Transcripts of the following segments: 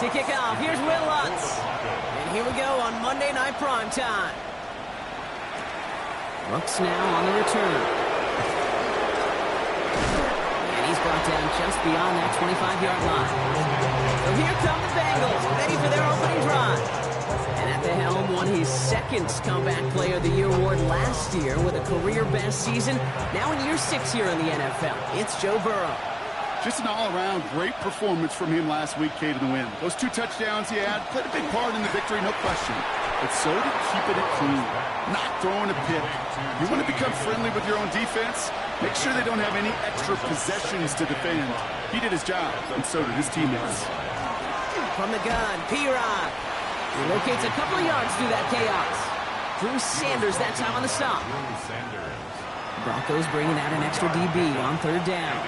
To kick off, here's Will Lutz. And here we go on Monday Night Primetime. Brooks now on the return. And he's brought down just beyond that 25-yard line. So here come the Bengals, ready for their opening drive. And at the helm won his second Comeback Player of the Year award last year with a career-best season. Now in year 6 here in the NFL, it's Joe Burrow. Just an all-around great performance from him last week, Kate, in the win. Those 2 touchdowns he had played a big part in the victory, no question. But so did keeping it clean, not throwing a pick. You want to become friendly with your own defense? Make sure they don't have any extra possessions to defend. He did his job, and so did his teammates. From the gun, P-Rock. He locates a couple of yards through that chaos. Drew Sanders that time on the stop. Broncos bringing out an extra DB on third down.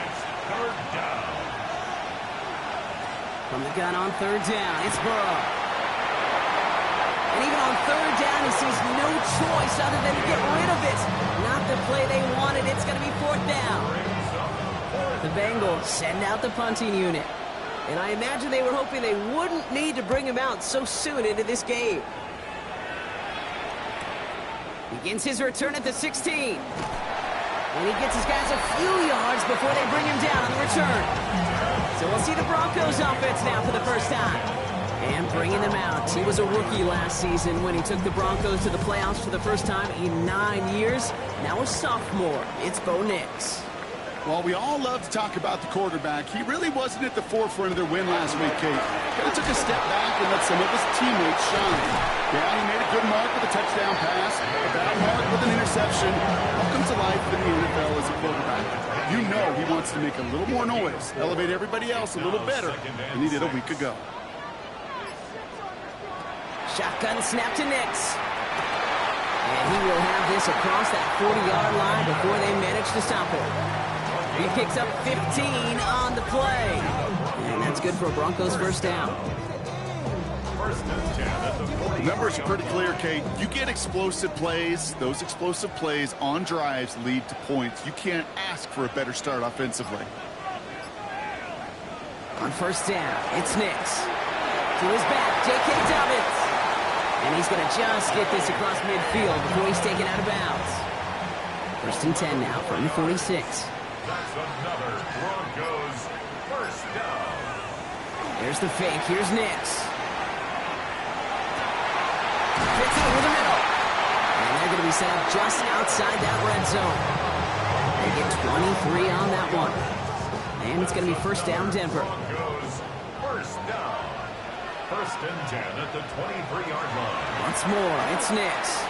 From the gun on third down, it's Burrow. And even on third down, he sees no choice other than to get rid of it. Not the play they wanted. It's going to be fourth down. The Bengals send out the punting unit. And I imagine they were hoping they wouldn't need to bring him out so soon into this game. Begins his return at the 16. And he gets his guys a few yards before they bring him down on the return. So we'll see the Broncos offense now for the first time. And bringing them out. He was a rookie last season when he took the Broncos to the playoffs for the first time in 9 years. Now a sophomore. It's Bo Nix. While we all love to talk about the quarterback, he really wasn't at the forefront of their win last week, Kate. Kind of took a step back and let some of his teammates shine. Yeah, he made a good mark with a touchdown pass, a bad mark with an interception. Welcome to life in the NFL as a quarterback. You know he wants to make a little more noise, elevate everybody else a little better than he did a week ago. Shotgun snap to Nix. And he will have this across that 40-yard line before they manage to stop him. He picks up 15 on the play. And that's good for a Broncos first down. The numbers are pretty clear, Kate. You get explosive plays. Those explosive plays on drives lead to points. You can't ask for a better start offensively. On first down, it's Nix. To his back, J.K. Dobbins. And he's going to just get this across midfield before he's taken out of bounds. First and 10 now from the 46. That's another Broncos first down. Here's the fake. Here's Nix. Fits over the middle. And they're going to be set up just outside that red zone. They get 23 on that one. And it's going to be first down Denver. Broncos first down. First and 10 at the 23-yard line. Once more, it's Nix.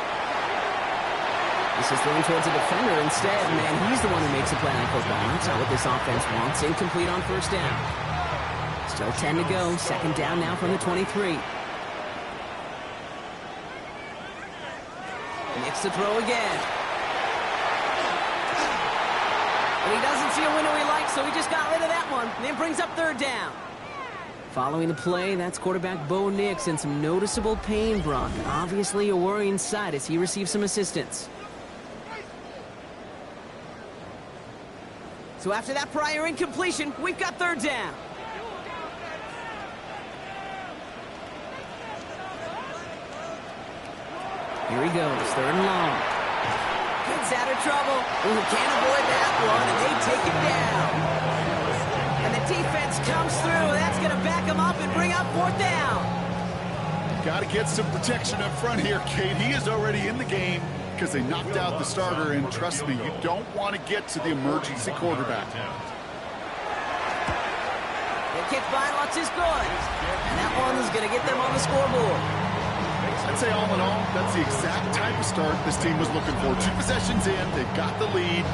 This is thrown towards a defender instead. Man, he's the one who makes a play on football. That's not what this offense wants. Incomplete on first down. Still 10 to go. Second down now from the 23. Nix to throw again. But he doesn't see a window he likes, so he just got rid of that one. And then brings up third down. Following the play, that's quarterback Bo Nix and some noticeable pain, Brock. Obviously a worrying sight as he receives some assistance. So after that prior incompletion, we've got third down. Here he goes, third and long. Gets out of trouble. Ooh, can't avoid that one, and they take it down. And the defense comes through. That's going to back him up and bring up fourth down. Got to get some protection up front here, Kate. He is already in the game because they knocked out the starter, and trust me, you don't want to get to the emergency quarterback. The kick by Lutz is good. And that one is going to get them on the scoreboard. I'd say all in all, that's the exact type of start this team was looking for. 2 possessions in, they've got the lead.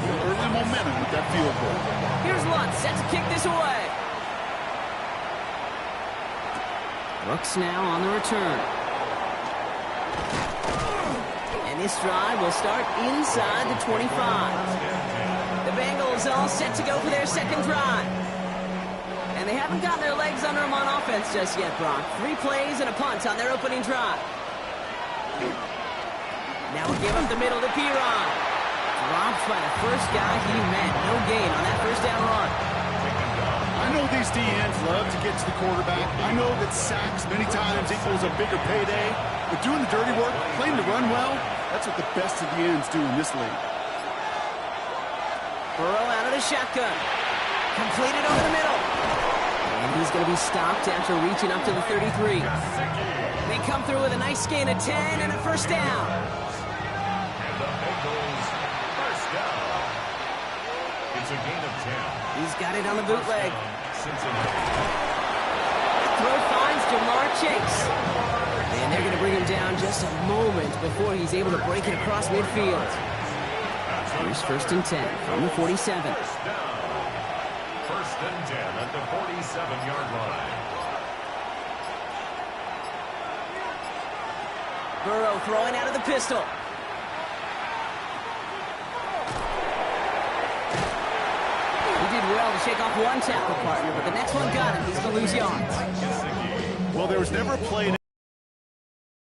Early momentum with that field goal. Here's Lutz, set to kick this away. Brooks now on the return. And this drive will start inside the 25. The Bengals all set to go for their second drive. And they haven't gotten their legs under them on offense just yet, Brock. 3 plays and a punt on their opening drive. Now we give up the middle to P-Ron. Dropped by the first guy he met. No gain on that first down run. I I know these DNs love to get to the quarterback. I know that sacks many times equals a bigger payday. But doing the dirty work, playing the run well, that's what the best of the ends do in this league. Burrow out of the shotgun. Completed over the middle. And he's going to be stopped after reaching up to the 33. They come through with a nice gain of 10 and a first down. And the Bengals first down. It's a gain of 10. He's got it on the bootleg. Cincinnati. Throw finds Jamar Chase. And they're going to bring him down just a moment before he's able to break it across midfield. Here's first and 10 from the 47. First down. First and 10 at the 47-yard line. Burrow throwing out of the pistol. He did well to shake off one tackle partner, but the next one got him. He's going to lose yards. Well, there was never a play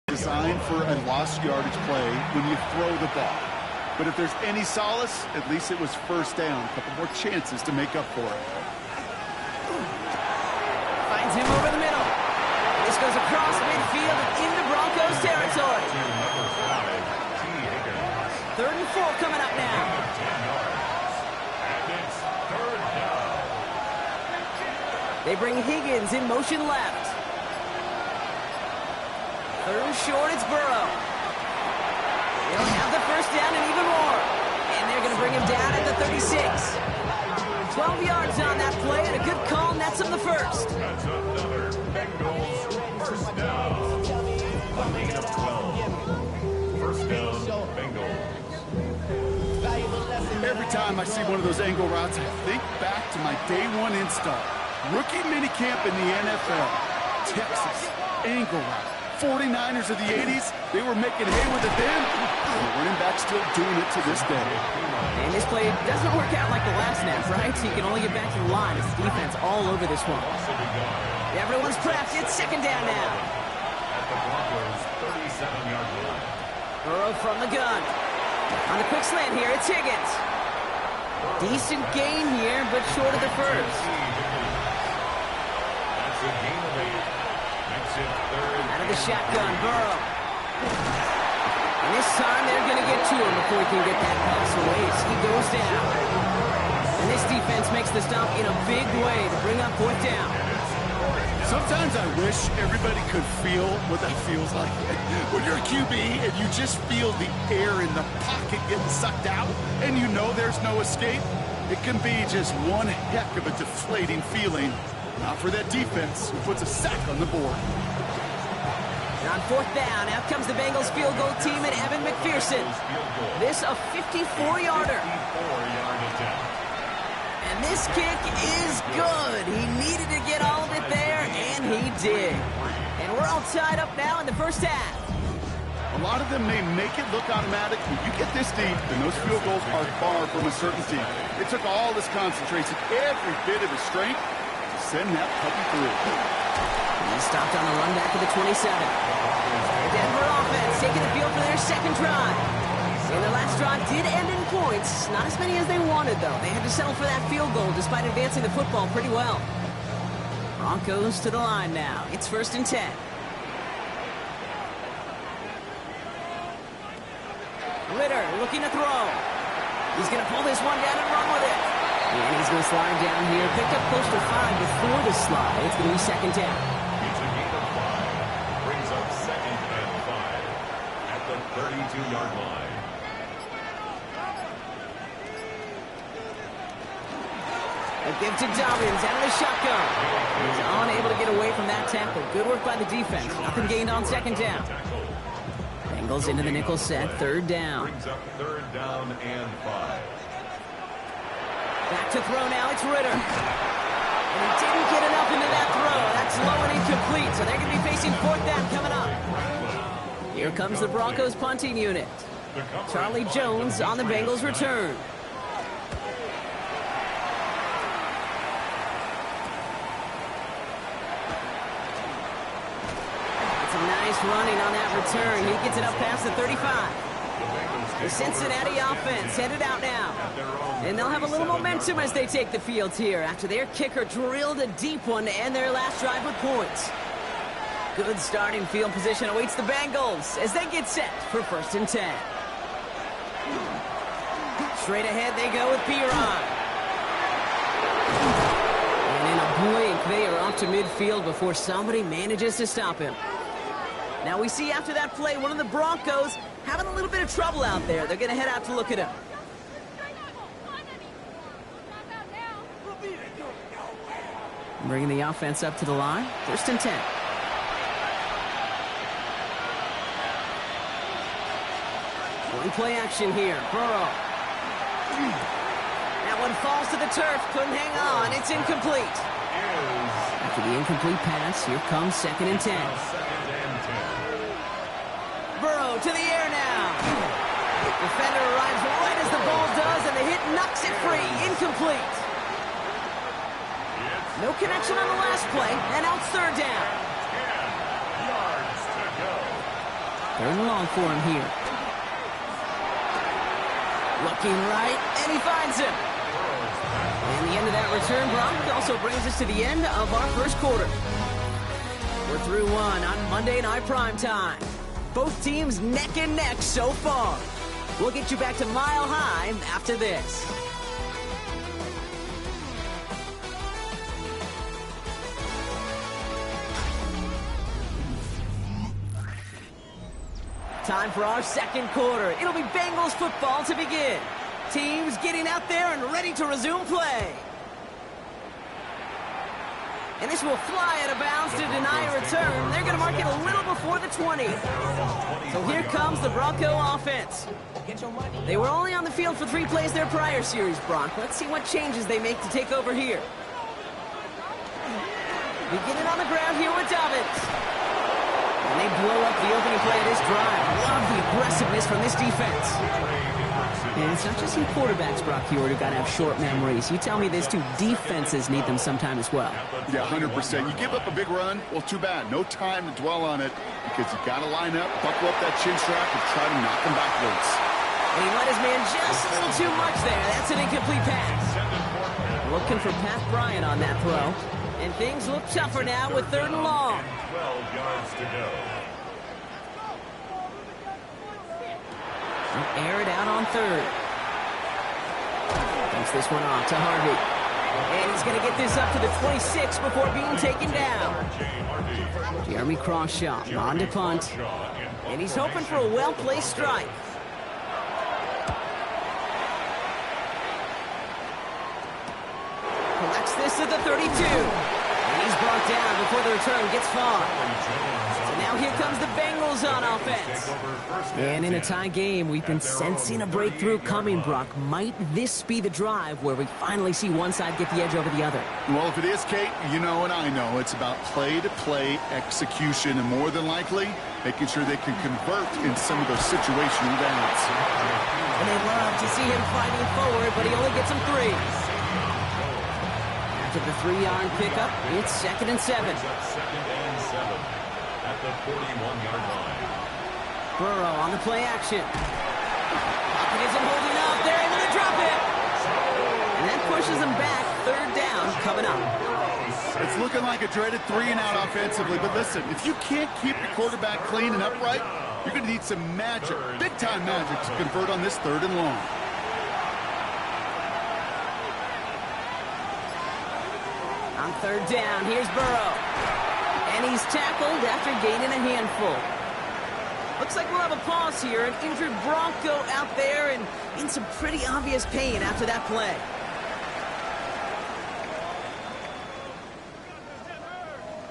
designed for a lost yardage play when you throw the ball. But if there's any solace, at least it was first down. A couple more chances to make up for it. Finds him over the middle. This goes across midfield and into Broncos territory. Third and 4 coming up now. And it's third down. They bring Higgins in motion left. Third and short, it's Burrow. They'll have the first down and even more. And they're going to bring him down at the 36. 12 yards on that play and a good call nets him the first. That's another Bengals first down. A gain of 12. First down, Bengals. Every time I see one of those angle routes, I think back to my day one install. Rookie minicamp in the NFL. Texas, angle route. 49ers of the 80s, they were making hay with it then. And the running back still doing it to this day. And this play doesn't work out like the last snap, right? So you can only get back to the line. It's defense all over this one. Everyone's prepped. It's second down now. At the Broncos' 37-yard line. Burrow from the gun. On the quick slant here, it's Higgins. Decent gain here, but short of the first. That's a gain of 8. Makes it third. Out of the shotgun, Burrow. And this time they're going to get to him before he can get that pass away. So he goes down. And this defense makes the stop in a big way to bring up fourth down. Sometimes I wish everybody could feel what that feels like. When you're a QB and you just feel the air in the pocket getting sucked out and you know there's no escape, it can be just one heck of a deflating feeling. Not for that defense who puts a sack on the board. And on fourth down, out comes the Bengals field goal team and Evan McPherson. This a 54-yarder. 54-yard attempt. And this kick is good. He needed to get all of it there, and he did. And we're all tied up now in the first half. A lot of them may make it look automatic, but you get this deep, and those field goals are far from a certainty. It took all this concentration, every bit of his strength, to send that puppy through. He stopped on the run back to the 27. The Denver offense taking the field for their second drive. And their last drive did end in points. Not as many as they wanted, though. They had to settle for that field goal despite advancing the football pretty well. Broncos to the line now. It's first and 10. Ritter looking to throw. He's going to pull this one down and run with it. And he's going to slide down here. Picked up close to 5 before the slide. It's going to be second down. It's a gain of 5. Brings up second and 5 at the 32-yard line. A give to Dobbins out of the shotgun. He's unable to get away from that tackle. Good work by the defense. Nothing gained on second down. Bengals into the nickel set. Third down. Brings up third down and 5. Back to throw now. It's Ritter. And he didn't get enough into that throw. That's low and incomplete. So they're going to be facing fourth down coming up. Here comes the Broncos punting unit. Charlie Jones on the Bengals return. It's a nice running on that return. He gets it up past the 35. The Bengals The Cincinnati offense headed out now. And they'll have a little momentum as they take the field here after their kicker drilled a deep one to end their last drive with points. Good starting field position awaits the Bengals as they get set for 1st and 10. Straight ahead they go with Piron. And in a blink, they are off to midfield before somebody manages to stop him. Now we see after that play, one of the Broncos having a little bit of trouble out there. They're going to head out to look at him. Bringing the offense up to the line. 1st and 10. One play action here. Burrow. That one falls to the turf. Couldn't hang on. It's incomplete. After the incomplete pass, here comes 2nd and 10. Burrow to the air now. Defender arrives right as the ball does, and the hit knocks it free. Incomplete. No connection on the last play, and now it's 3rd down. 10 yards to go. 3rd and long for him here. Looking right, and he finds him. And the end of that return, Brock, also brings us to the end of our 1st quarter. We're through one on Monday Night Primetime. Both teams neck and neck so far. We'll get you back to Mile High after this. Time for our 2nd quarter. It'll be Bengals football to begin. Teams getting out there and ready to resume play. And this will fly out of bounds to deny a return. They're going to mark it a little before the 20. So here comes the Bronco offense. They were only on the field for 3 plays their prior series, Bronc. Let's see what changes they make to take over here. Beginning on the ground here with Dobbins. And they blow up the opening play of this drive. Love the aggressiveness from this defense. And it's not just you quarterbacks, Brock Hewitt, who got to have short memories. You tell me these 2 defenses need them sometime as well. Yeah, 100%. You give up a big run, well, too bad. No time to dwell on it because you got to line up, buckle up that chin strap, and try to knock them backwards. And he let his man just a little too much there. That's an incomplete pass. Looking for Pat Bryant on that throw. And things look tougher now with 3rd and long. 12 yards to go. Air it out on 3rd. Dumps this one off to Harvey. And he's going to get this up to the 26 before being taken down. Jeremy Crawshaw on to punt. And he's hoping for a well-placed strike. Collects this at the 32. And he's brought down before the return gets far. So now here comes the Bengals on offense. And in a tie game, we've been sensing a breakthrough coming, Brock. Might this be the drive where we finally see one side get the edge over the other? Well, if it is, Kate, you know and I know it's about play-to-play execution, and more than likely, making sure they can convert in some of those situational downs. And they love to see him fighting forward, but he only gets them 3. After the 3-yard pickup, it's 2nd and 7. 2nd and 7 at the 41-yard line. Burrow on the play action. Pocket isn't holding up. They're able to drop it. And that pushes them back. 3rd down coming up. It's looking like a dreaded 3-and-out offensively, but listen, if you can't keep your quarterback clean and upright, you're going to need some magic, big-time magic, to convert on this 3rd and long. On 3rd down, here's Burrow. And he's tackled after gaining a handful. Looks like we'll have a pause here. An injured Bronco out there and in some pretty obvious pain after that play.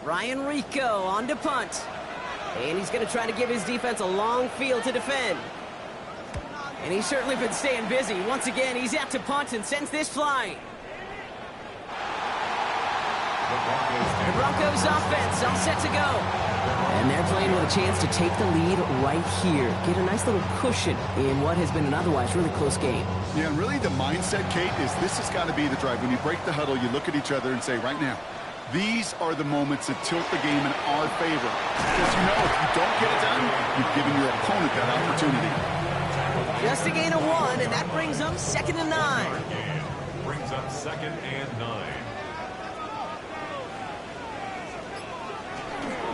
Ryan Rico on to punt. And he's going to try to give his defense a long field to defend. And he's certainly been staying busy. Once again, he's out to punt and sends this flying. The Broncos offense all set to go. And they're playing with a chance to take the lead right here. Get a nice little cushion in what has been an otherwise really close game. Yeah, and really the mindset, Kate, is this has got to be the drive. When you break the huddle, you look at each other and say, right now, these are the moments that tilt the game in our favor. Because you know if you don't get it done, you've given your opponent that opportunity. Just a gain of 1, and that brings up 2nd and 9. Brings up 2nd and 9.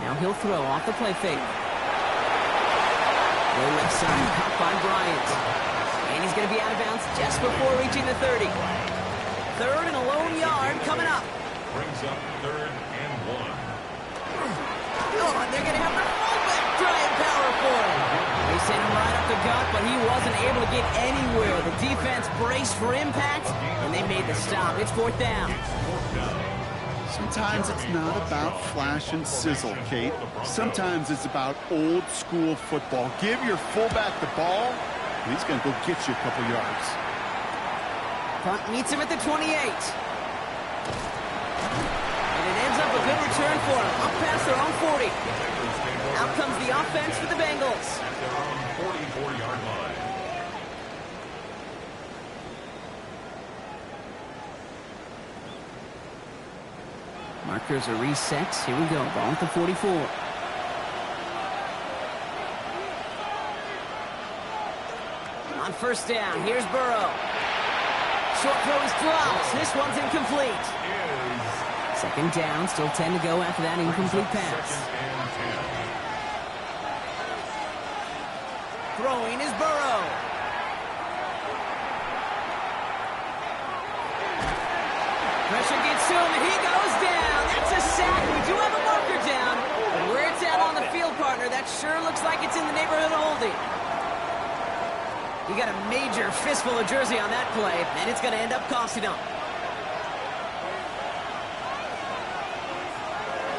Now he'll throw off the play fake. Low left side, caught by Bryant. And he's going to be out of bounds just before reaching the 30. 3rd and a lone yard coming up. Brings up 3rd and 1. Oh, and they're going to have the fullback trying power for him. They sent him right up the gut, but he wasn't able to get anywhere. The defense braced for impact, and they made the stop. It's 4th down. Sometimes it's not about flash and sizzle, Kate. Sometimes it's about old school football. Give your fullback the ball, and he's going to go get you a couple yards. Punt meets him at the 28. And it ends up a good return for him. Up past their own 40. Out comes the offense for the Bengals. At their own 44-yard line. Markers are reset. Here we go. Ball at the 44. On 1st down, here's Burrow. Short throw is dropped. This one's incomplete. 2nd down, still 10 to go after that incomplete pass. Throwing is Burrow. Pressure gets to him, and he goes down. That's a sack. We do have a marker down. But where it's at on the field, partner, that sure looks like it's in the neighborhood of holding. You got a major fistful of jersey on that play, and it's going to end up costing him.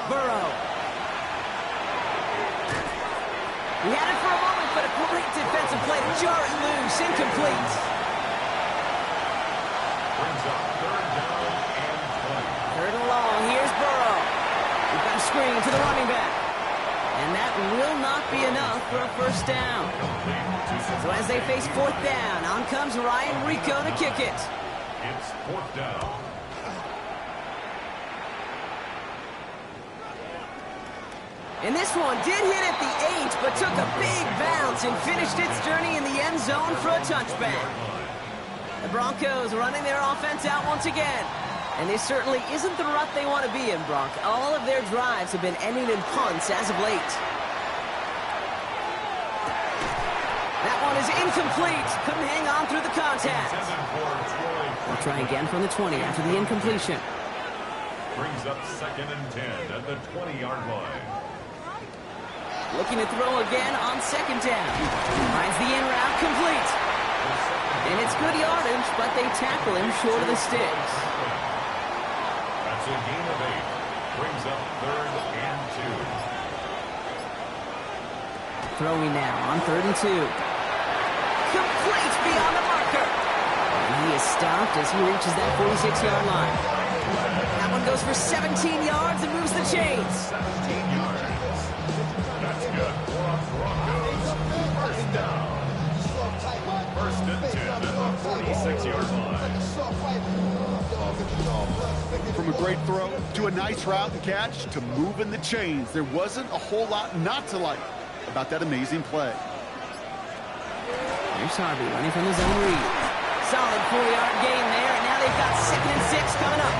Burrow. He had it for a moment, but a great defensive play to jar it loose. Incomplete. Brings up 3rd down and 20. 3rd and long. Here's Burrow. We've got a screen to the running back. And that will not be enough for a 1st down. So as they face 4th down, on comes Ryan Rico to kick it. It's 4th down. And this one did hit at the 8, but took a big bounce and finished its journey in the end zone for a touchback. The Broncos running their offense out once again. And this certainly isn't the rut they want to be in, Bronc. All of their drives have been ending in punts as of late. That one is incomplete. Couldn't hang on through the contact. They'll try again from the 20 after the incompletion. Brings up 2nd and 10 at the 20-yard line. Looking to throw again on 2nd down. Finds the in route complete. And it's good yardage, but they tackle him short of the sticks. That's a gain of 8. Brings up 3rd and 2. Throwing now on 3rd and 2. Complete beyond the marker. And he is stopped as he reaches that 46-yard line. That one goes for 17 yards and moves the chains. 17 yards. That's good for a Broncos 1st down. 1st and 10 at the 46-yard line. From a great throw to a nice route and catch to moving the chains, there wasn't a whole lot not to like about that amazing play. Here's Harvey running from the zone read. Solid 4-yard gain there, and now they've got 2nd and 6 coming up.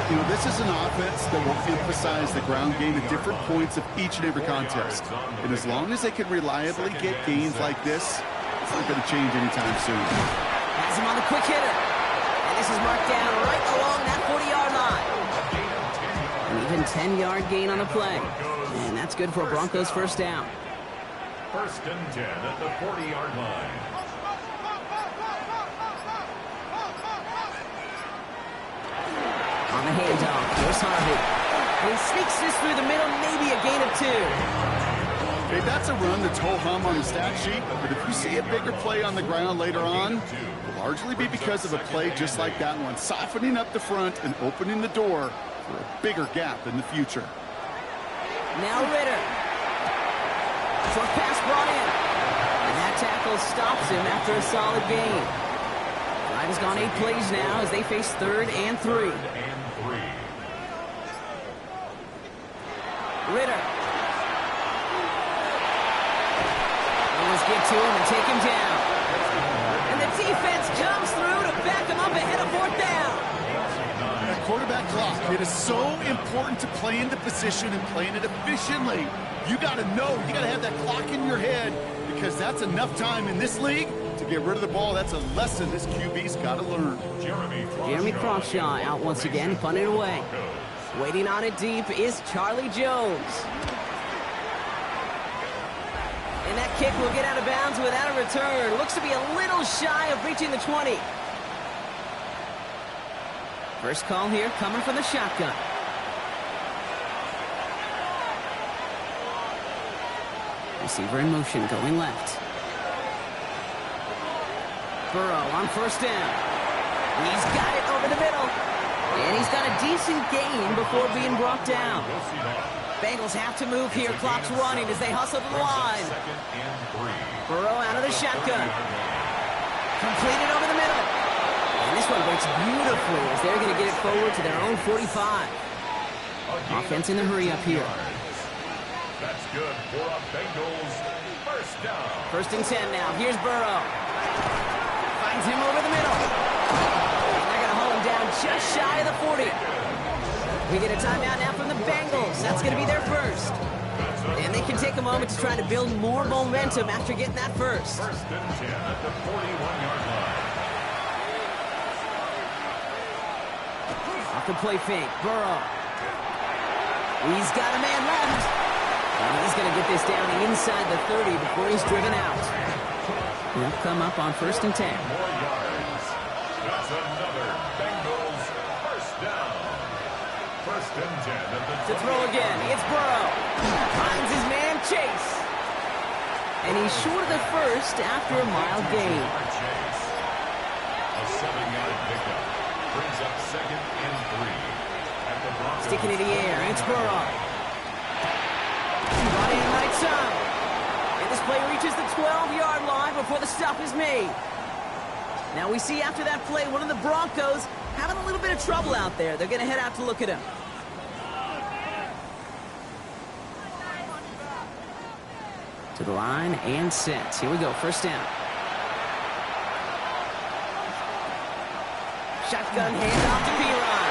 You know, this is an offense that will emphasize the ground game at different points of each and every contest. And as long as they can reliably get gains like this, it's not going to change anytime soon. Has him on the quick hitter. And this is marked down right along that 40-yard line. An even 10-yard gain on the play. And that's good for a Broncos 1st down. 1st and 10 at the 40-yard line. On the handoff, here's Harvey. And he sneaks this through the middle, maybe a gain of 2. Okay, that's a run that's ho-hum on the stat sheet, but if you see a bigger play on the ground later on, it will largely be because of a play just like that one, softening up the front and opening the door for a bigger gap in the future. Now Ritter. Short pass brought in. And that tackle stops him after a solid gain. Drive has gone 8 plays now as they face 3rd and 3. Ritter. Almost get to him and take him down. defense comes through to back them up ahead of fourth down. That quarterback clock, it is so important to play into position and playing it efficiently. You got to know, you got to have that clock in your head because that's enough time in this league to get rid of the ball. That's a lesson this QB's got to learn. Jeremy Crawshaw out once again, punting away. Waiting on it deep is Charlie Jones. And that kick will get out of bounds without a return. Looks to be a little shy of reaching the 20. First call here coming from the shotgun. Receiver in motion going left. Burrow on first down. He's got it over the middle. And he's got a decent gain before being brought down. Bengals have to move here. Clock's running as they hustle to the line. Burrow out of the shotgun. Completed over the middle. And this one breaks beautifully as they're going to get it forward to their own 45. Offense in the hurry up here. That's good for a Bengals first down. First and 10 now. Here's Burrow. Finds him over the middle. And they're going to hold him down just shy of the 40. We get a timeout now from the Bengals. That's going to be their first. And they can take a moment to try to build more momentum after getting that first. First and 10 at the 41-yard line. Off the play fake. Burrow. He's got a man left. And he's going to get this down inside the 30 before he's driven out. He'll come up on first and 10. More yards. That's another Bengals first down. First and 10 at the To throw again, it's Burrow. Finds his man Chase. And he's short of the first after a mild gain. Chase. A 7-yard pickup. Brings up second and 3. At the Broncos. Sticking in the air, it's Burrow. Brought in right side. And this play reaches the 12-yard line before the stop is made. Now we see after that play, one of the Broncos having a little bit of trouble out there. They're going to head out to look at him. To the line and set. Here we go, first down. Shotgun handoff to P-Ron.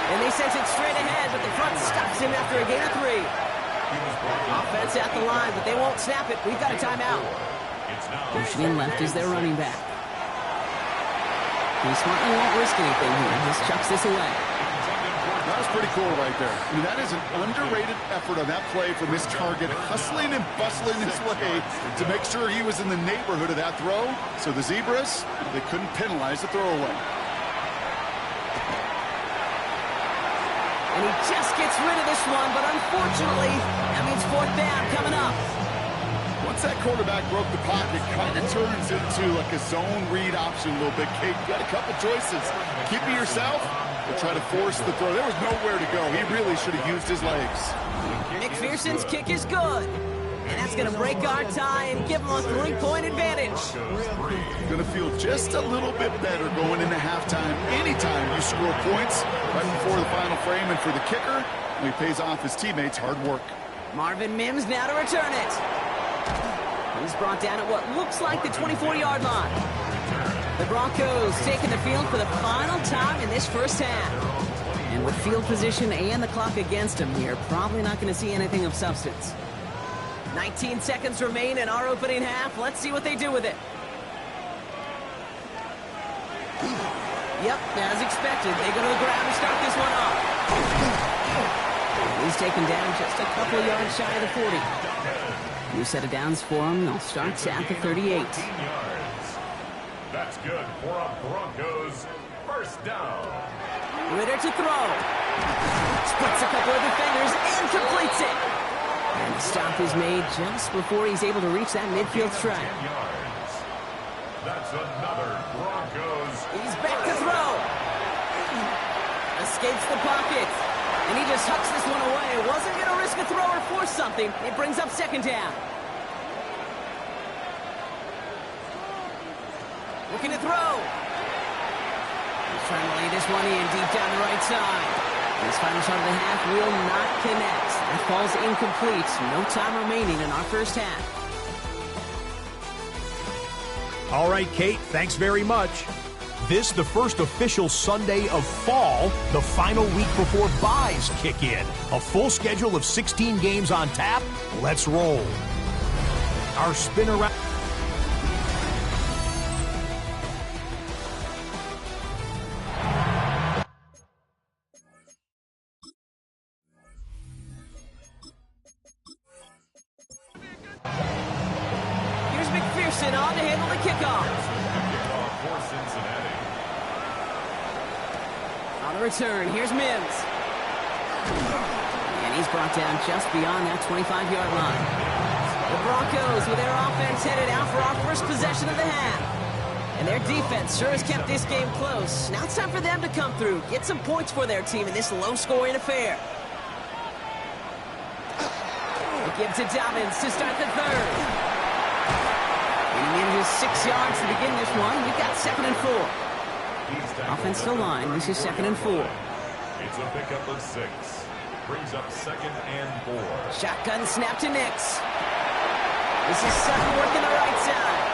And they sense it straight ahead, but the front stops him after a gain of 3. Offense at the line, but they won't snap it. We've got a timeout. Motioning left is their running back. He smartly won't risk anything here. Just chucks this away. That was pretty cool right there. I mean, that is an underrated effort on that play from his target, hustling and bustling his way to make sure he was in the neighborhood of that throw. So the Zebras, they couldn't penalize the throwaway. And he just gets rid of this one, but unfortunately, that means fourth down coming up. Once that quarterback broke the pocket, kind of turns into like a zone read option a little bit. Kate, you got a couple choices. Keep it yourself or try to force the throw. There was nowhere to go. He really should have used his legs. McPherson's kick is good. And that's going to break our tie and give them a 3-point advantage. Going to feel just a little bit better going into halftime. Anytime you score points right before the final frame, and for the kicker, he pays off his teammates' hard work. Marvin Mims now to return it. He's brought down at what looks like the 24-yard line. The Broncos taking the field for the final time in this first half. And with field position and the clock against him here, probably not going to see anything of substance. 19 seconds remain in our opening half. Let's see what they do with it. Yep, as expected, they go to the ground to start this one off. He's taken down just a couple yards shy of the 40. New set of downs for him. They'll start at the 38. That's good for a Broncos first down. Ritter to throw. Splits a couple of defenders and completes it. And the stop is made just before he's able to reach that midfield strike. That's another Broncos. He's back to throw. Escapes the pocket. And he just hucks this one away. Wasn't going to risk a throw or force something. It brings up second down. Looking to throw. He's trying to lay this one in deep down the right side. This final shot of the half will not connect. That falls incomplete. No time remaining in our first half. All right, Kate, thanks very much. This, the first official Sunday of fall, the final week before buys kick in. A full schedule of 16 games on tap. Let's roll. Our spin around. Here's McPherson on to handle the kickoff. For Cincinnati. On the return, here's Mims. And he's brought down just beyond that 25-yard line. The Broncos with their offense headed out for our first possession of the half. And their defense sure has kept this game close. Now it's time for them to come through, get some points for their team in this low-scoring affair. They give to Dobbins to start the third. Getting in just 6 yards to begin this one. We've got 2nd and 4. Offensive line, this is 2nd and 4. It's a pickup of 6. Brings up 2nd and 4. Shotgun snap to Nix. This is Sutton working the right side.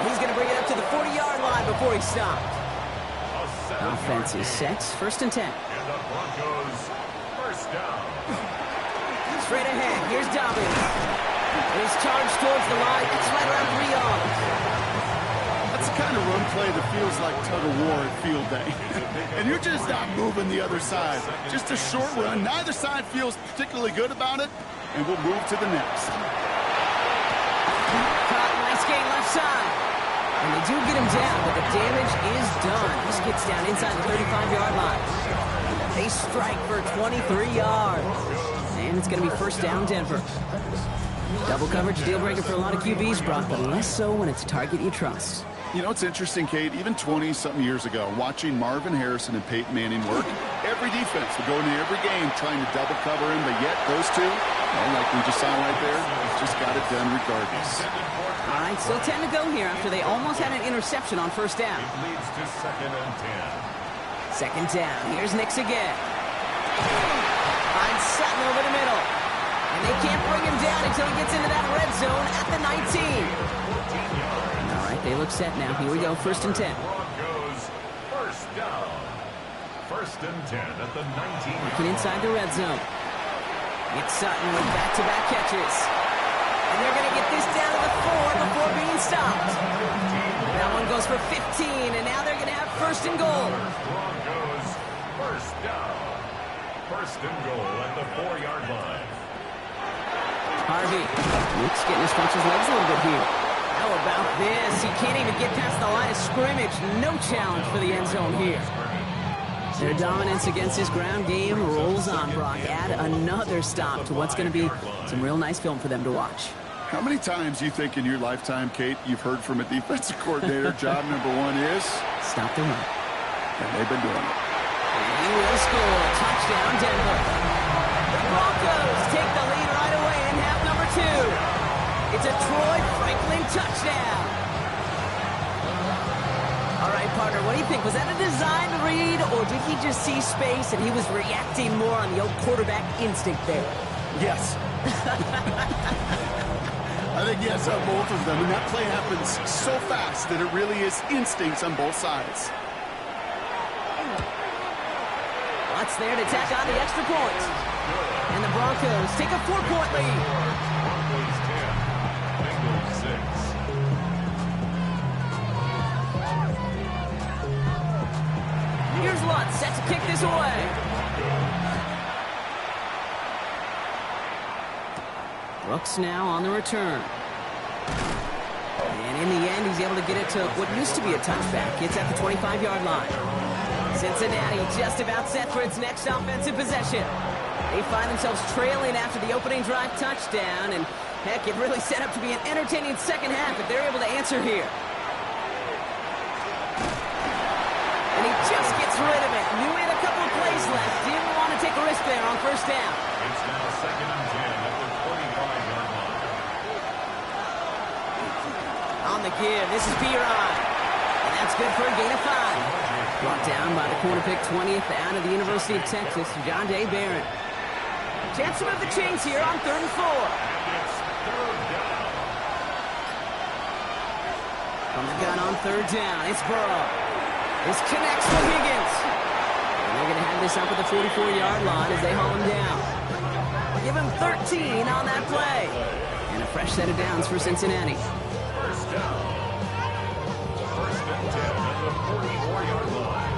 And he's going to bring it up to the 40-yard line before he's stopped. Offense is set. 1st and 10. And the Broncos first down. Straight ahead, here's Dobbins. And he's charged towards the line. It's right around 3 yards. That's the kind of run play that feels like tug-of-war at field day. And you're just not moving the other side. Just a short run. Neither side feels particularly good about it. And we'll move to the next. Caught, nice gain left side. And they do get him down, but the damage is done. This gets down inside the 35-yard line. They strike for 23 yards. And it's going to be 1st down, Denver. Double coverage, deal breaker for a lot of QBs, Brock, but less so when it's a target you trust. You know, it's interesting, Kate, even 20-something years ago, watching Marvin Harrison and Peyton Manning work, every defense would go into every game trying to double cover him, but yet those two, well, like we just saw right there, just got it done regardless. All right, still 10 to go here after they almost had an interception on 1st down. It leads to 2nd and 10. 2nd down, here's Nix again. Finds Sutton over the middle. And they can't bring him down until he gets into that red zone at the 19. All right, they look set now. Here we go, 1st and 10. Broncos first down. 1st and 10 at the 19. Looking inside the red zone. It's Sutton with back-to-back catches. And they're going to get this down to the 4 before being stopped. That one goes for 15, and now they're going to have 1st and goal. Broncos first down. 1st and goal at the 4-yard line. Harvey. Nick's getting his punches legs a little bit here. How about this? He can't even get past the line of scrimmage. No challenge for the end zone here. Their dominance against his ground game rolls on, Brock. Add another stop to what's going to be some real nice film for them to watch. How many times do you think in your lifetime, Kate, you've heard from a defensive coordinator, job number 1 is? Stop the run. And they've been doing it. And he will score. Touchdown, Denver. The Broncos take the lead right away in half number 2. It's a Troy Franklin touchdown. All right, partner, what do you think? Was that a design read, or did he just see space and he was reacting more on the old quarterback instinct there? Yes. I think yes on both of them, and that play happens so fast that it really is instincts on both sides. Lutz there to tack on the extra point. And the Broncos take a 4-point lead. Broncos 10, Bengals 6. Here's Lutz set to kick this away. Brooks now on the return. And in the end, he's able to get it to what used to be a touchback. It's at the 25-yard line. Cincinnati just about set for its next offensive possession. They find themselves trailing after the opening drive touchdown, and heck, it really set up to be an entertaining second half if they're able to answer here. And he just gets rid of it. Knew he had a couple of plays left. Didn't want to take a risk there on 1st down. It's now 2nd and 10 at the 45-yard line. On the give, this is Piron. And that's good for a gain of 5. Brought down by the corner pick 20th out of the University of Texas, John Day Barron. Chance to move the chains here on 3rd and 4. And it's 3rd down. From the gun on third down, it's Burrow. This connects with Higgins. And they're going to have this up at the 44-yard line as they haul him down. Give him 13 on that play. And a fresh set of downs for Cincinnati. First down. First and 10 at the 44-yard line.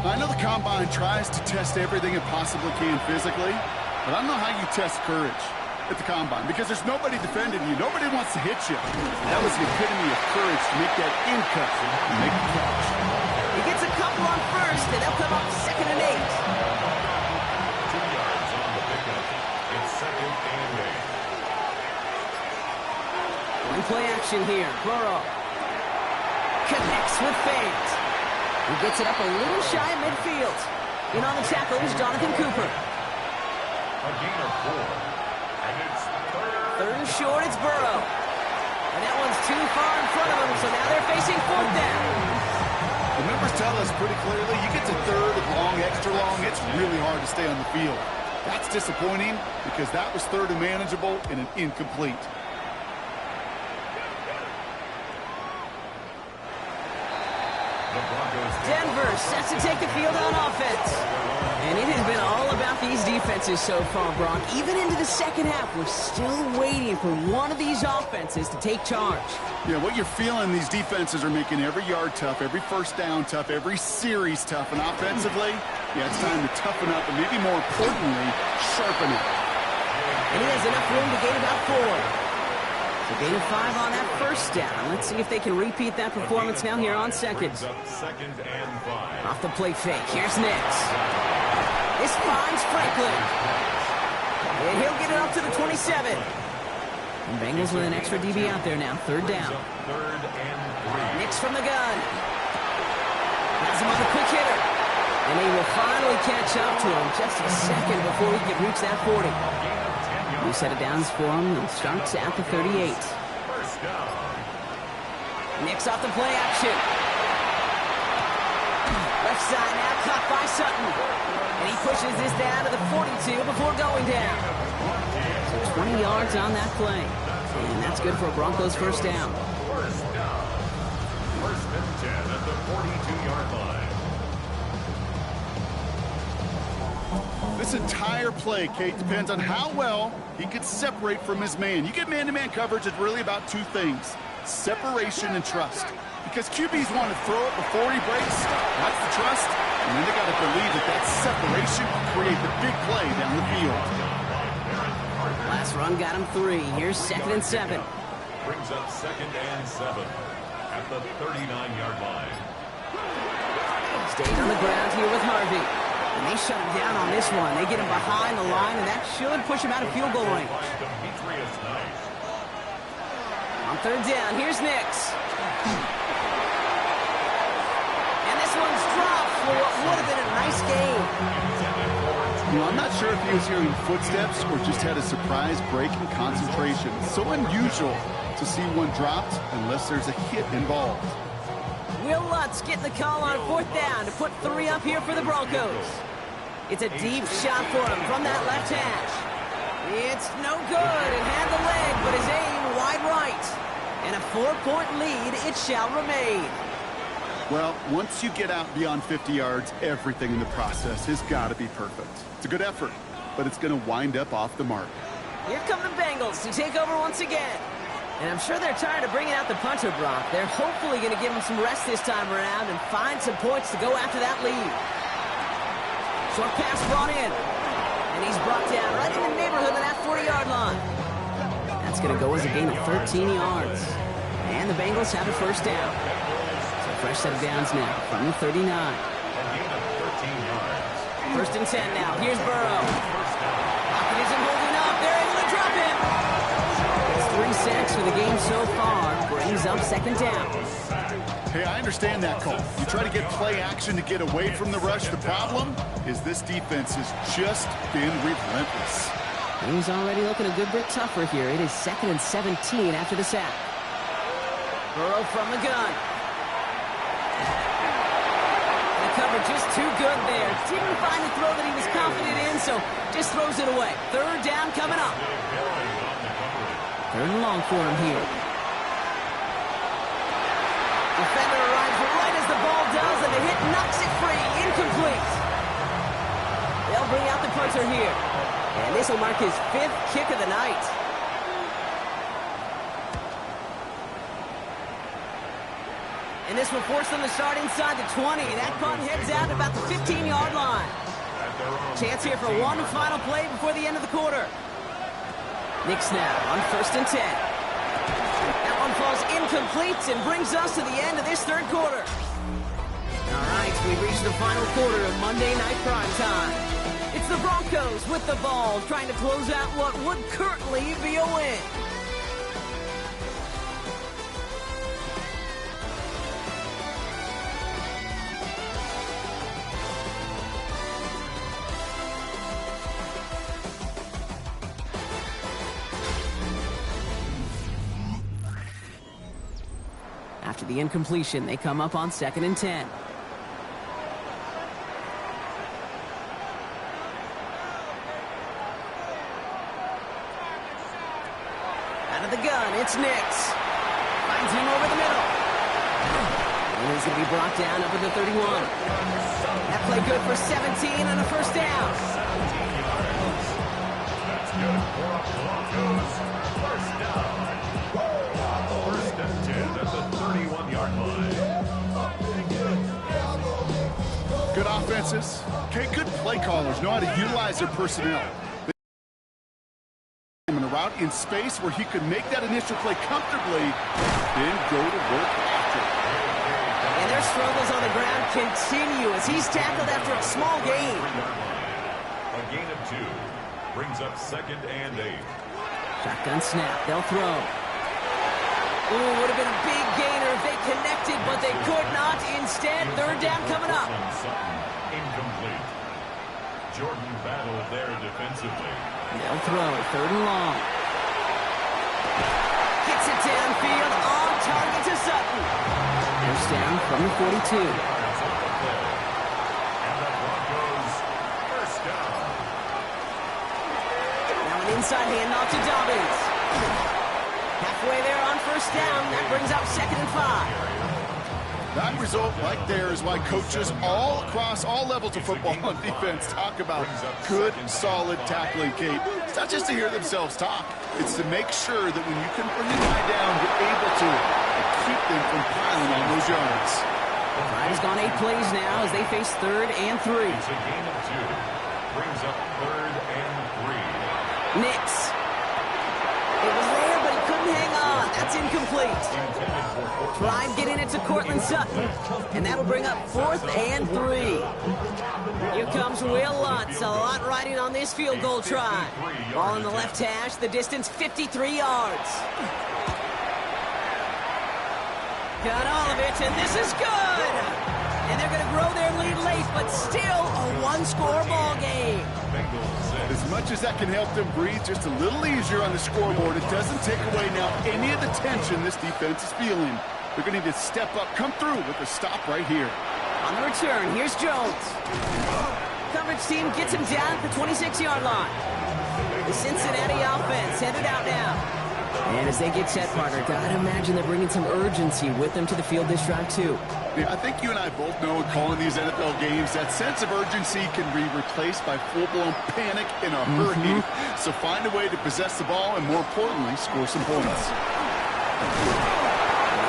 I know the Combine tries to test everything it possibly can physically, but I don't know how you test courage at the Combine because there's nobody defending you. Nobody wants to hit you. That was the epitome of courage to make that in cut and make the catch. He gets a couple on first, and they'll come up 2nd and 8. 2 yards on the pickup. It's 2nd and 8. One play action here. Burrow connects with Fant. He gets it up a little shy of midfield. In on the tackle is Jonathan Cooper. A gain of 4. And it's Third and short, it's Burrow. And that one's too far in front of him, so now they're facing 4th down. The numbers tell us pretty clearly, you get to third and long, extra long, it's really hard to stay on the field. That's disappointing because that was third and manageable and an incomplete. Denver sets to take the field on offense. And it has been all about these defenses so far, Brock. Even into the second half, we're still waiting for one of these offenses to take charge. Yeah, what you're feeling, these defenses are making every yard tough, every first down tough, every series tough. And offensively, yeah, it's time to toughen up and maybe more importantly, sharpen it. And he has enough room to gain about 4. So gain of 5 on that first down. Let's see if they can repeat that performance now here on second. Second and 5. Off the play fake. Here's Nix. This finds Franklin. And he'll get it up to the 27. And Bengals with an extra DB out there now. Third down. Third and 3. Nix from the gun. Has him on the quick hitter. And he will finally catch up to him just a second before he can reach that 40. New set of downs for him and starts at the 38. First down. Nix off the play action. Left side now caught by Sutton. And he pushes this down to the 42 before going down. So 20 yards on that play. And that's good for a Broncos first down. First down. First and 10 at the 42-yard line. This entire play, Kate, depends on how well he could separate from his man. You get man-to-man coverage, it's really about 2 things, separation and trust. Because QBs want to throw it before he breaks, that's the trust, and then they got to believe that that separation will create the big play down the field. Last run got him 3. Here's 2nd and 7. Brings up 2nd and 7 at the 39-yard line. Staying on the ground here with Harvey. And they shut him down on this one. They get him behind the line, and that should push him out of field goal range. Demetrius Knight. On third down, here's Nix. And this one's dropped for what would have been a nice game. You know, I'm not sure if he was hearing footsteps or just had a surprise break in concentration. It's so unusual to see one dropped unless there's a hit involved. Will Lutz getting the call on 4th down to put 3 up here for the Broncos. It's a deep shot for him from that left hash. It's no good. It had the leg, but his aim wide right. And a 4-point lead, it shall remain. Well, once you get out beyond 50 yards, everything in the process has got to be perfect. It's a good effort, but it's going to wind up off the mark. Here come the Bengals to take over once again. And I'm sure they're tired of bringing out the punter, Brock. They're hopefully going to give him some rest this time around and find some points to go after that lead. Short pass brought in. And he's brought down right in the neighborhood of that 40-yard line. That's going to go as a gain of 13 yards. And the Bengals have a first down. So a fresh set of downs now from the 39. First and 10 now. Here's Burrow. Lockett isn't holding up. They're able to drop him. It's 3 sacks for the game so far. Brings up 2nd down. Hey, I understand that call. You try to get play action to get away from the rush. The problem is this defense has just been relentless. He's already looking a good bit tougher here. It is 2nd and 17 after the sack. Burrow from the gun. The cover just too good there. Didn't find the throw that he was confident in, so just throws it away. 3rd down coming up. 3rd and long for him here. Defender arrives right as the ball does, and the hit knocks it free. Incomplete. They'll bring out the punter here. And this will mark his 5th kick of the night. And this will force them to start inside the 20. That punt heads out at about the 15-yard line. Chance here for one final play before the end of the quarter. Knicks now on 1st and 10. That one falls incomplete and brings us to the end of this 3rd quarter. All right, we've reached the final quarter of Monday Night Primetime. It's the Broncos with the ball, trying to close out what would currently be a win. After the incompletion, they come up on 2nd and 10. Out of the gun, it's Nix. Finds him over the middle. And he's going to be brought down up at the 31. That play good for 17 and a 1st down. 17 yards. That's good for Broncos. 1st down. 1st and 10 at the 31-yard line. Good offenses. Okay, good play callers know how to utilize their personnel. In a route in space where he could make that initial play comfortably, then go to work after. And their struggles on the ground continue as he's tackled after a small gain. A gain of 2 brings up 2nd and 8. Shotgun snap. They'll throw. Ooh, would have been a big gainer if they connected, but they could not. Instead, 3rd down coming up. Incomplete. Jordan battled there defensively. They'll throw. 3rd and long. Gets it downfield on target to Sutton. 1st down from the 42. And the Broncos 1st down. Now an inside handoff to Dobbins. Halfway there on 1st down. That brings up 2nd and 5. That result right there is why coaches all across all levels of football on defense talk about good, solid tackling, Kate. It's not just to hear themselves talk. It's to make sure that when you can bring a guy down, you're able to keep them from piling on those yards. Drive's gone 8 plays now as they face 3rd and 3. It's a gain of 2. Brings up 3rd and 3. Nix. It was there, but he couldn't hang on. That's incomplete. Tried getting it to Cortland Sutton, and that'll bring up 4th and 3. Here comes Will Lutz. A lot riding on this field goal try. Ball in the left hash, the distance 53 yards. Got all of it, and this is good. And they're going to grow their lead late, but still a one-score ball game. As much as that can help them breathe just a little easier on the scoreboard, it doesn't take away now any of the tension this defense is feeling. They're going to need to step up, come through with a stop right here. On the return, here's Jones. Coverage team gets him down at the 26-yard line. The Cincinnati offense headed out now. And as they get set, partner, gotta imagine they're bringing some urgency with them to the field this drive, too. Yeah, I think you and I both know in calling these NFL games, that sense of urgency can be replaced by full-blown panic in a hurry. So find a way to possess the ball and, more importantly, score some points.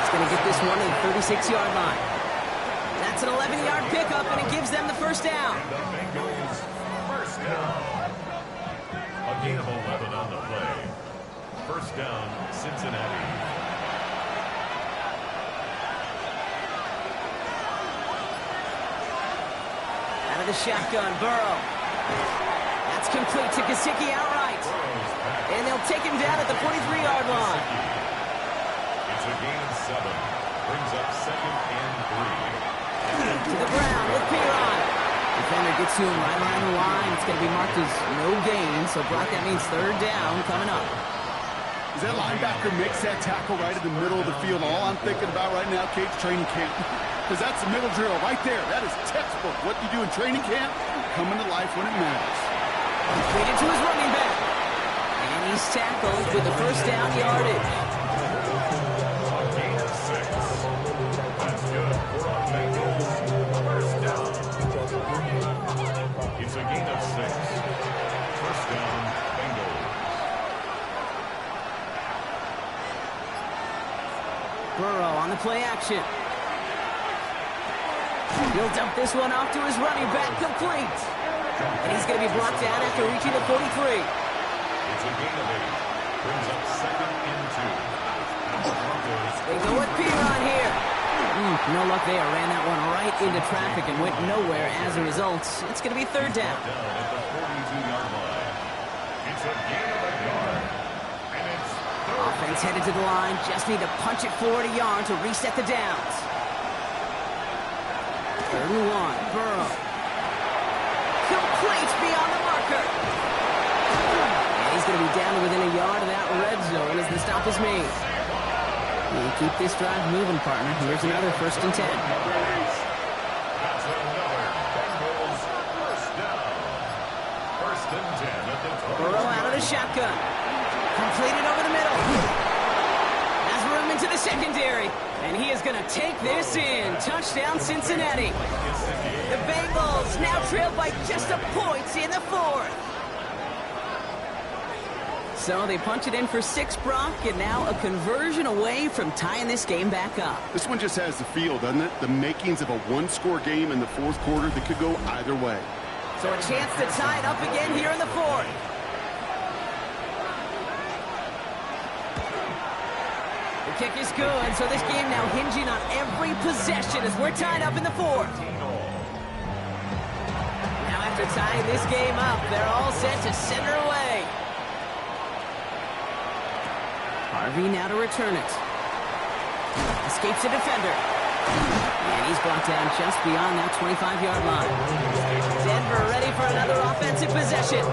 He's going to get this one to the 36-yard line. That's an 11-yard pickup, and it gives them the 1st down. And the Bengals 1st down. A gain of 11 on the play. 1st down, Cincinnati. Out of the shotgun, Burrow. That's complete to Gesicki outright. And they'll take him down at the 43-yard line. It's a gain of 7. Brings up 2nd and 3. To the ground with Piron. Defender gets to him right around the line. It's going to be marked as no gain. So, Brock, that means 3rd down coming up. As that linebacker makes that tackle right in the middle of the field, all I'm thinking about right now, Kate's training camp. Because that's the middle drill right there. That is textbook. What you do in training camp, coming to life when it matters. Completed to his running back. And he's tackled with the 1st down yardage. A gain of 6. That's on the play action. He'll dump this one off to his running back, complete. And he's going to be brought down after reaching the 43. It's a gain of 8. Brings up 2nd and 2. They go with Piron here. No luck there. Ran that one right into traffic and went nowhere as a result. It's going to be 3rd down. Down at the 42-yard line. It's a gain of a yard. And it's 3rd. Offense headed to the line. Just need to punch it forward a yard to reset the downs. 3rd and 1. Burrow. Complete beyond the marker. And he's going to be down to within a yard of that red zone as the stop is made. You keep this drive moving, partner. Here's another 1st and 10. That's another Bengals 1st down. 1st and 10 at the 20. Burrow out of the shotgun. Completed over the middle. Has room into the secondary. And he is going to take this in. Touchdown, Cincinnati. The Bengals now trail by just a point in the 4th. So they punch it in for 6, Brock, and now a conversion away from tying this game back up. This one just has the feel, doesn't it? The makings of a one-score game in the 4th quarter that could go either way. So a chance to tie it up again here in the 4th. The kick is good, so this game now hinging on every possession as we're tied up in the 4th. Now after tying this game up, they're all set to center away. Harvey now to return it. Escapes a defender. And he's brought down just beyond that 25-yard line. Denver ready for another offensive possession.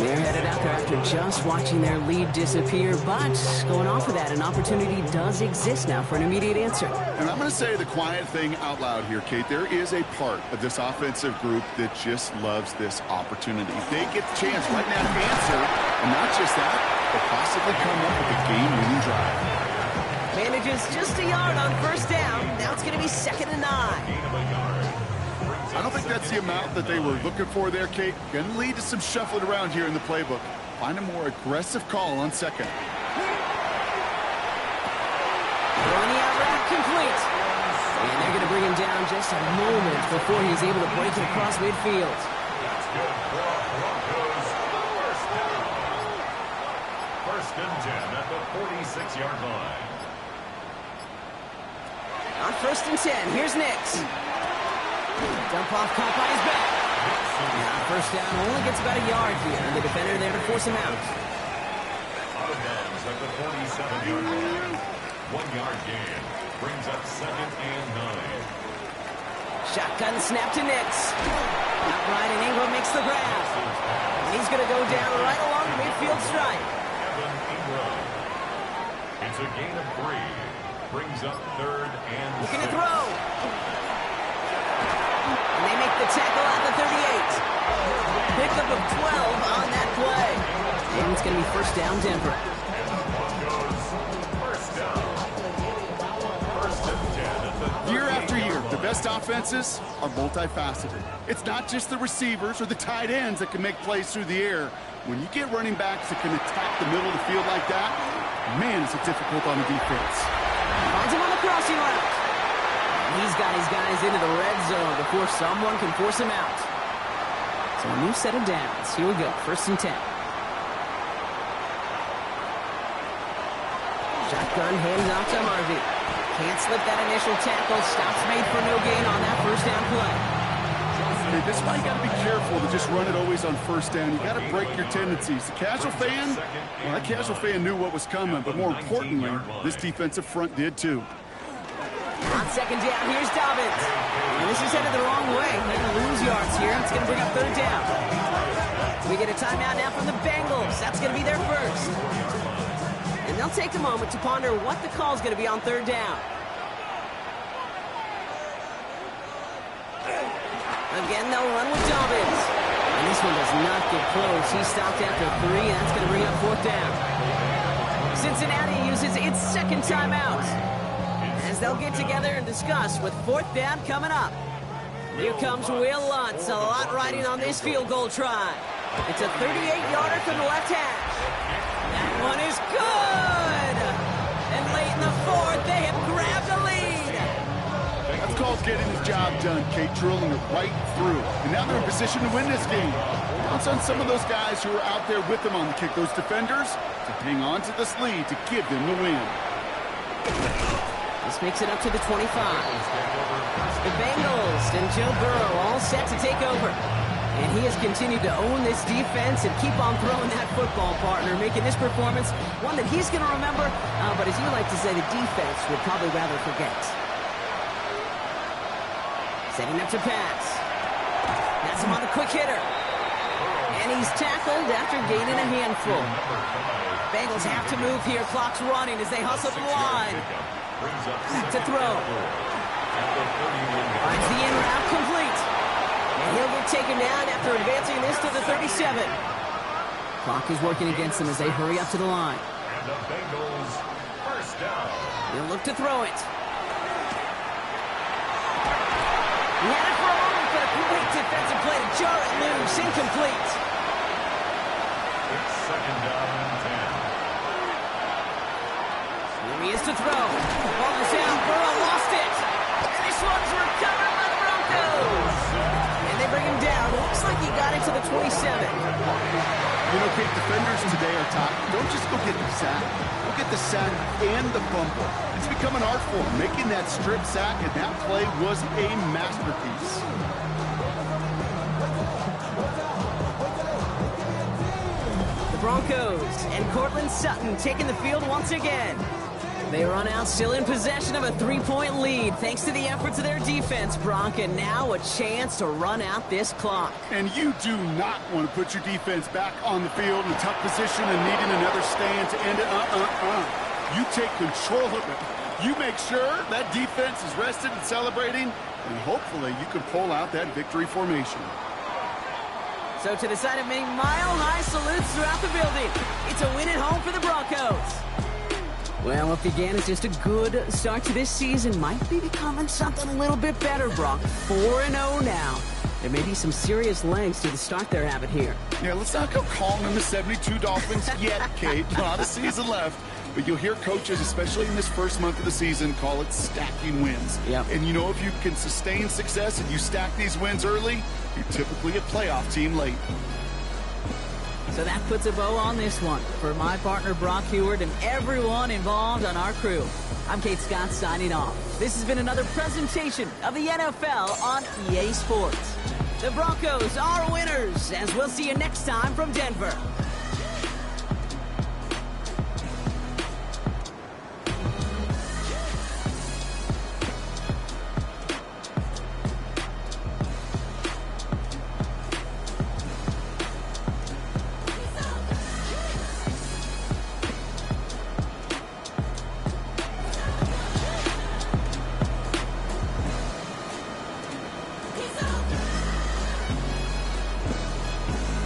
They're headed out there after just watching their lead disappear, but going off of that, an opportunity does exist now for an immediate answer. And I'm going to say the quiet thing out loud here, Kate. There is a part of this offensive group that just loves this opportunity. They get the chance right now to answer, and not just that, but possibly come up with a game-winning drive. Manages just a yard on 1st down. Now it's going to be 2nd and 9. I don't think that's the amount that they were looking for there, Kate. Going to lead to some shuffling around here in the playbook. Find a more aggressive call on 2nd. Throwing the out route complete. And they're going to bring him down just a moment before he's able to break it across midfield. That's good for Broncos. 1st down. 1st and 10 at the 46-yard line. On 1st and 10, here's Nix. Dump off caught by his back. Now 1st down only gets about a yard here. The defender there to force him out. Out of bounds at the 47-yard line. 1-yard gain. Brings up 2nd and 9. Shotgun snap to Nix. Outright and Ingram makes the grab. And he's going to go down right along the midfield stripe. Evan Ingram. It's a gain of 3. Brings up 3rd and 6. Looking to throw. And they make the tackle at the 38. Pickup of 12 on that play. And it's going to be 1st down, Denver. Broncos 1st down. 1st and 10 at the Year after year, the best offenses are multifaceted. It's not just the receivers or the tight ends that can make plays through the air. When you get running backs that can attack the middle of the field like that, man, is it difficult on the defense. Finds him on the crossing route. And he's got his guys into the red zone before someone can force him out. So a new set of downs. Here we go, 1st and 10. Shotgun hands off to Harvey. Can't slip that initial tackle. Stops made for no gain on that 1st down play. Okay, this is why you got to be careful to just run it always on 1st down. You got to break your tendencies. The casual fan, well, that casual fan knew what was coming, but more importantly, this defensive front did too. On 2nd down, here's Dobbins. And this is headed the wrong way. They're going to lose yards here. It's going to bring up 3rd down. We get a timeout now from the Bengals. That's going to be their 1st. And they'll take a moment to ponder what the call is going to be on 3rd down. Again, they'll run with Dobbins. And this one does not get close. He stopped after 3, and that's going to bring up 4th down. Cincinnati uses its 2nd timeout as they'll get together and discuss with 4th down coming up. Here comes Will Lutz. A lot riding on this field goal try. It's a 38-yarder from the left hash. That one is good. And late in the 4th, they have grabbed a lead. calls getting the job done, Kate, drilling it right through. And now they're in position to win this game. Bounce on some of those guys who are out there with them on the kick, those defenders, to hang on to this lead to give them the win. This makes it up to the 25. The Bengals and Joe Burrow all set to take over. And he has continued to own this defense and keep on throwing that football, partner, making this performance one that he's going to remember, but as you like to say, the defense would probably rather forget. Setting up to pass. That's him on the quick hitter. And he's tackled after gaining a handful. Bengals have to move here. Clock's running as they hustle to the line. Back to throw. Finds the in route complete. And he'll get taken down after advancing this to the 37. Clock is working against them as they hurry up to the line. And the Bengals first down. He'll look to throw it. He had it for a moment, but a great defensive play to jar it loose. Incomplete. It's second down and 10. Here he is to throw. Ball is out. Burrow lost it. And this one's recovered by the Broncos. And they bring him down. Looks like he got into the 27. You know, Kate, defenders today are taught, don't just go get the sack. Go get the sack and the fumble. It's become an art form, making that strip sack, and that play was a masterpiece. The Broncos and Cortland Sutton taking the field once again. They run out still in possession of a 3-point lead thanks to the efforts of their defense, Brock, and now a chance to run out this clock. And you do not want to put your defense back on the field in a tough position and needing another stand to end it. You take control of it. You make sure that defense is rested and celebrating, and hopefully you can pull out that victory formation. So to the side of many mile-high salutes throughout the building, it's a win at home for the Broncos. Well, what began as just a good start to this season might be becoming something a little bit better, Brock. 4-0 now. There may be some serious legs to the start they're having here. Yeah, let's not go calling them the 72 Dolphins yet, Kate. A lot of season left. But you'll hear coaches, especially in this first month of the season, call it stacking wins. Yep. And you know, if you can sustain success and you stack these wins early, you're typically a playoff team late. So that puts a bow on this one. For my partner, Brock Heward, and everyone involved on our crew, I'm Kate Scott signing off. This has been another presentation of the NFL on EA Sports. The Broncos are winners, as we'll see you next time from Denver.